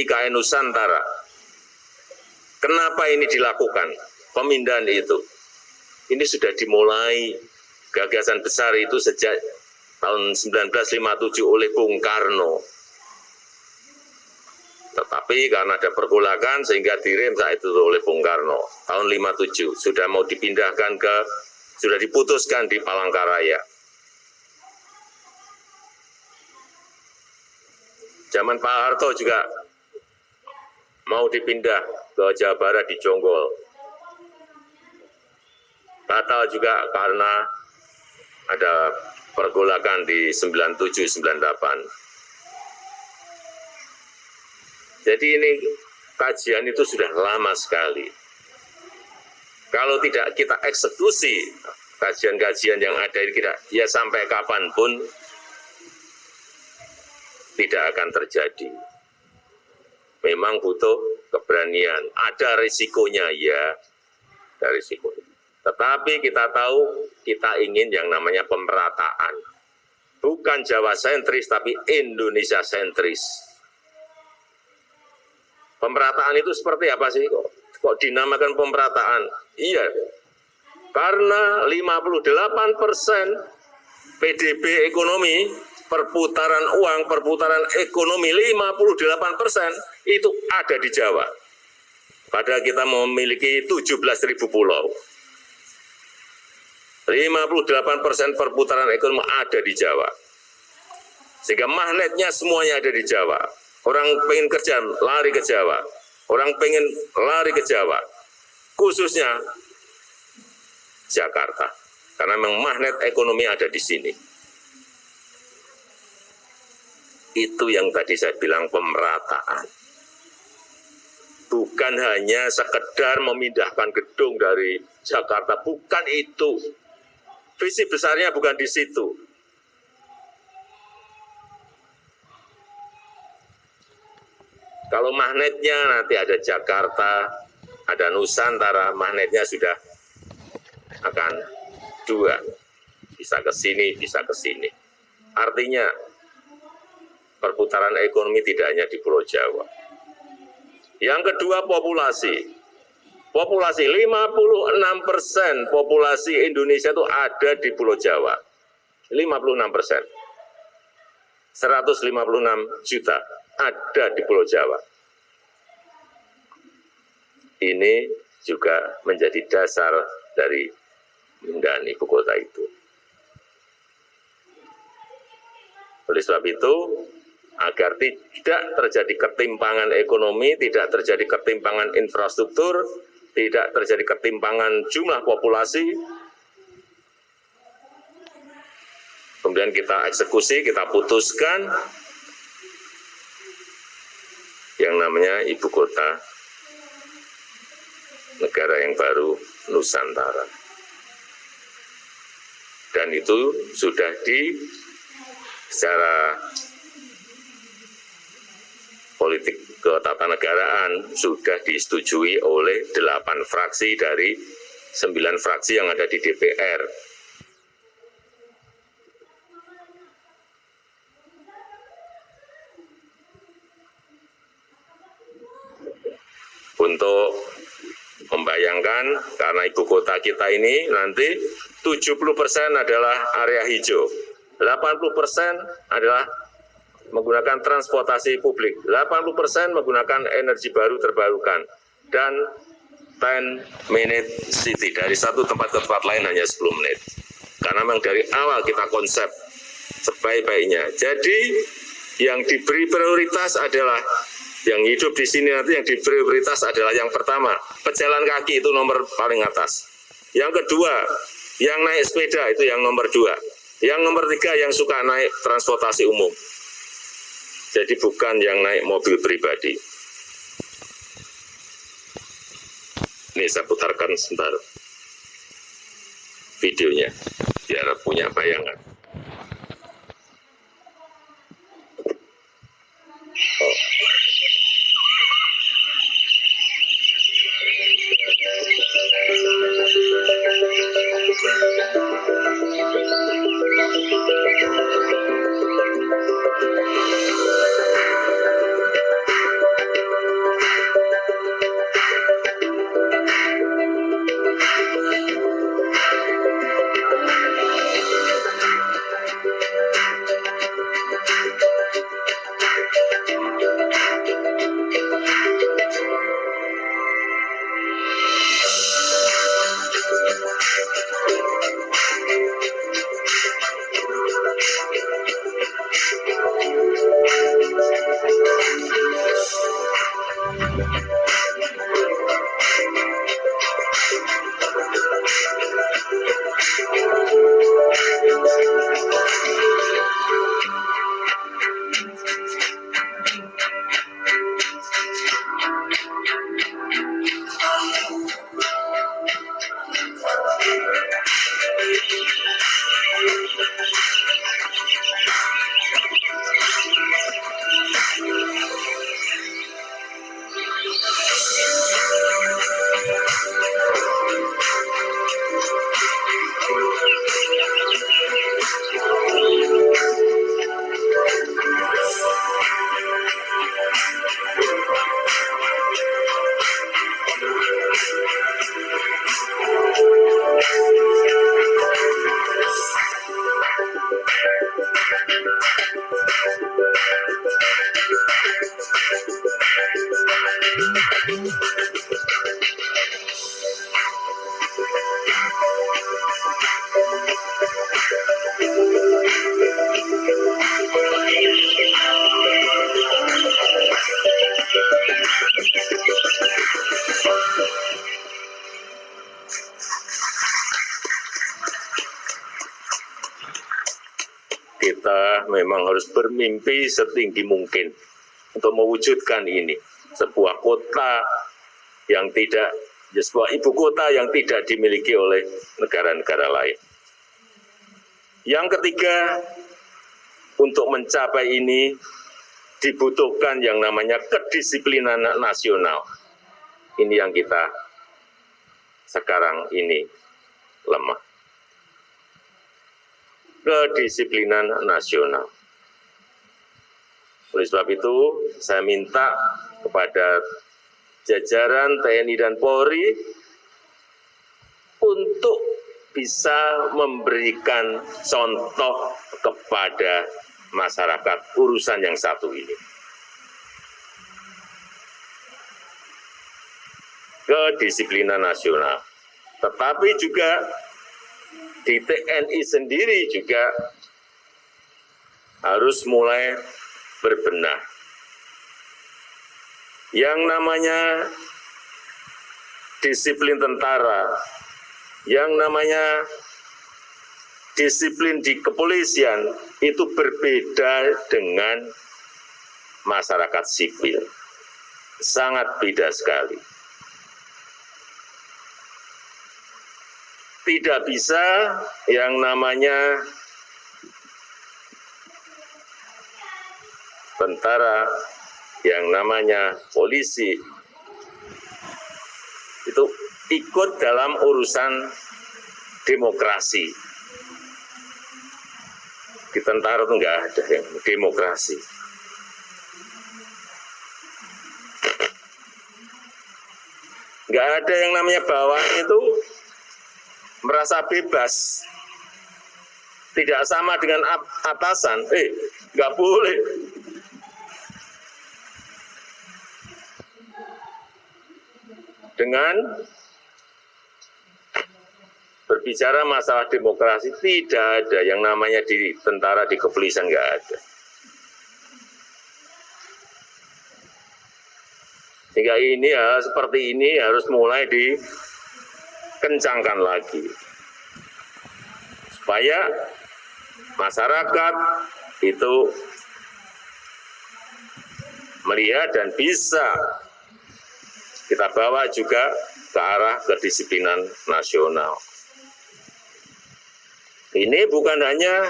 IKN Nusantara. Kenapa ini dilakukan? Pemindahan itu. Ini sudah dimulai gagasan besar itu sejak tahun 1957 oleh Bung Karno. Tetapi karena ada pergolakan sehingga direm saat itu oleh Bung Karno. Tahun 57 sudah mau dipindahkan sudah diputuskan di Palangkaraya. Zaman Pak Harto juga mau dipindah ke Jawa Barat di Jonggol. Batal juga karena ada pergolakan di 97-98. Jadi ini kajian itu sudah lama sekali. Kalau tidak kita eksekusi kajian-kajian yang ada ini, ya sampai kapanpun tidak akan terjadi. Memang butuh keberanian. Ada risikonya, ya. Ada risikonya. Tetapi kita tahu kita ingin yang namanya pemerataan. Bukan Jawa sentris, tapi Indonesia sentris. Pemerataan itu seperti apa sih? Kok dinamakan pemerataan? Iya, karena 58% PDB ekonomi, perputaran uang, perputaran ekonomi 58% itu ada di Jawa. Padahal kita memiliki 17.000 pulau. 58% perputaran ekonomi ada di Jawa. Sehingga magnetnya semuanya ada di Jawa. Orang pengen kerja, lari ke Jawa. Orang pengen lari ke Jawa. Khususnya Jakarta. Karena memang magnet ekonomi ada di sini. Itu yang tadi saya bilang pemerataan. Bukan hanya sekedar memindahkan gedung dari Jakarta. Bukan itu. Visi besarnya bukan di situ. Kalau magnetnya nanti ada Jakarta, ada Nusantara, magnetnya sudah akan dua. Bisa ke sini, bisa ke sini. Artinya, perputaran ekonomi tidak hanya di Pulau Jawa. Yang kedua, populasi. Populasi 56% populasi Indonesia itu ada di Pulau Jawa. 56%. 156 juta ada di Pulau Jawa. Ini juga menjadi dasar dari pemindahan ibu kota itu. Oleh sebab itu, agar tidak terjadi ketimpangan ekonomi, tidak terjadi ketimpangan infrastruktur, tidak terjadi ketimpangan jumlah populasi, kemudian kita eksekusi, kita putuskan yang namanya ibu kota negara yang baru Nusantara. Dan itu sudah secara politik ketatanegaraan sudah disetujui oleh 8 fraksi dari 9 fraksi yang ada di DPR. Untuk membayangkan, karena ibu kota kita ini nanti 70% adalah area hijau, 80% adalah menggunakan transportasi publik, 80% menggunakan energi baru terbarukan, dan 10-minute city, dari satu tempat ke tempat lain hanya 10 menit. Karena memang dari awal kita konsep sebaik-baiknya. Jadi yang diberi prioritas adalah yang hidup di sini nanti yang diberi prioritas adalah yang pertama, pejalan kaki itu nomor paling atas. Yang kedua, yang naik sepeda itu yang nomor 2. Yang nomor 3 yang suka naik transportasi umum. Jadi bukan yang naik mobil pribadi. Ini saya putarkan sebentar videonya, biar punya bayangan. Oh. Kita memang harus bermimpi setinggi mungkin untuk mewujudkan ini, sebuah kota yang tidak, sebuah ibu kota yang tidak dimiliki oleh negara-negara lain. Yang ketiga, untuk mencapai ini dibutuhkan yang namanya kedisiplinan nasional. Ini yang kita sekarang ini lemah. Kedisiplinan nasional. Oleh sebab itu, saya minta kepada jajaran TNI dan Polri untuk bisa memberikan contoh kepada masyarakat urusan yang satu ini. Kedisiplinan nasional. Tetapi juga di TNI sendiri juga harus mulai berbenah. Yang namanya disiplin tentara, yang namanya disiplin di kepolisian itu berbeda dengan masyarakat sipil. Sangat beda sekali. Tidak bisa yang namanya tentara, yang namanya polisi, itu ikut dalam urusan demokrasi. Di tentara itu enggak ada yang demokrasi. Enggak ada yang namanya bawahan itu merasa bebas, tidak sama dengan atasan. Nggak boleh. Dengan berbicara masalah demokrasi, tidak ada yang namanya di tentara, di kepolisian, nggak ada. Sehingga ini ya, seperti ini harus mulai dikencangkan lagi. Supaya masyarakat itu melihat dan bisa kita bawa juga ke arah kedisiplinan nasional. Ini bukan hanya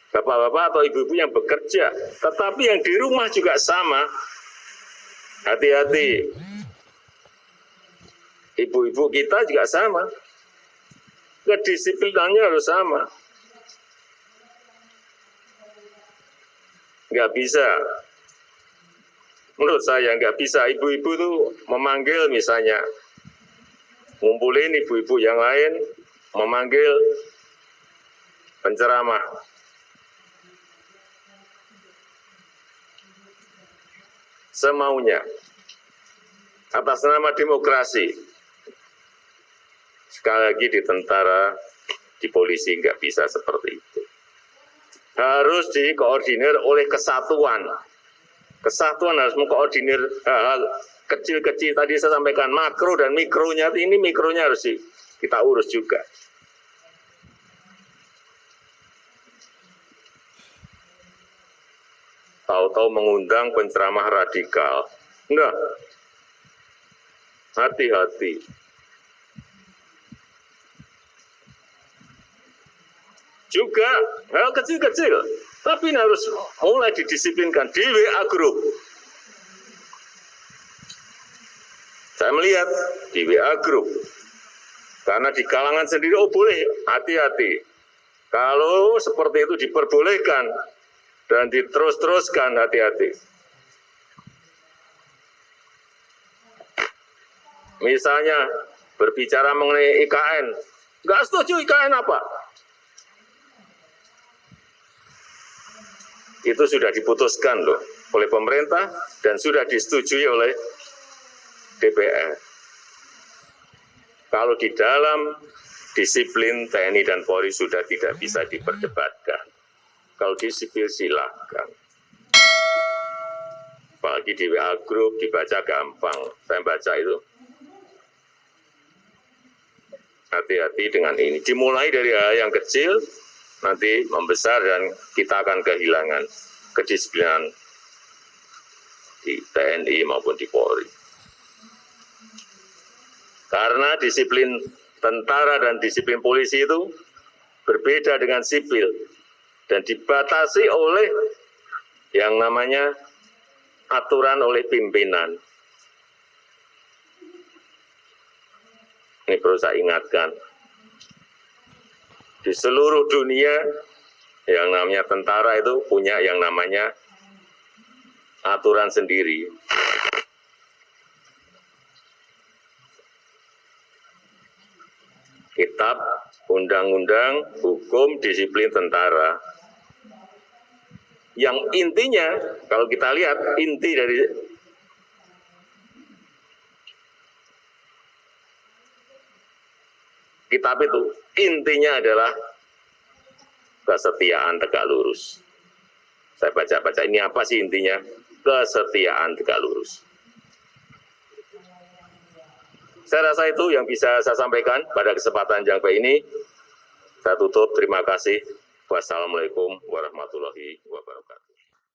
bapak-bapak atau ibu-ibu yang bekerja, tetapi yang di rumah juga sama. Hati-hati. Ibu-ibu kita juga sama. Kedisiplinannya harus sama. Nggak bisa. Menurut saya nggak bisa ibu-ibu itu memanggil misalnya, ngumpulin ibu-ibu yang lain, memanggil penceramah. Semaunya, atas nama demokrasi. Sekali lagi di tentara, Di polisi nggak bisa seperti itu. Harus dikoordinir oleh kesatuan. Kesatuan harus mengkoordinir hal-hal kecil-kecil. Tadi saya sampaikan makro dan mikronya, ini mikronya harus kita urus juga. Tahu-tahu mengundang penceramah radikal. Enggak. Hati-hati. Juga hal kecil-kecil, tapi ini harus mulai didisiplinkan di WA Group. Saya melihat di WA Group, karena di kalangan sendiri, oh boleh, hati-hati. Kalau seperti itu diperbolehkan dan diterus-teruskan, hati-hati. Misalnya berbicara mengenai IKN, nggak setuju IKN apa? Itu sudah diputuskan loh oleh pemerintah dan sudah disetujui oleh DPR. Kalau di dalam disiplin TNI dan Polri sudah tidak bisa diperdebatkan. Kalau disiplin silakan. Apalagi di WA Group dibaca gampang. Saya baca itu. Hati-hati dengan ini. Dimulai dari hal yang kecil, nanti membesar dan kita akan kehilangan kedisiplinan di TNI maupun di Polri. Karena disiplin tentara dan disiplin polisi itu berbeda dengan sipil dan dibatasi oleh yang namanya aturan oleh pimpinan. Ini perlu saya ingatkan. Di seluruh dunia, yang namanya tentara itu punya yang namanya aturan sendiri. Kitab, undang-undang, hukum, disiplin tentara. Yang intinya, kalau kita lihat, inti dari kitab itu, intinya adalah kesetiaan tegak lurus. Saya baca-baca, ini apa sih intinya? Kesetiaan tegak lurus. Saya rasa itu yang bisa saya sampaikan pada kesempatan yang baik ini. Saya tutup, terima kasih. Wassalamualaikum warahmatullahi wabarakatuh.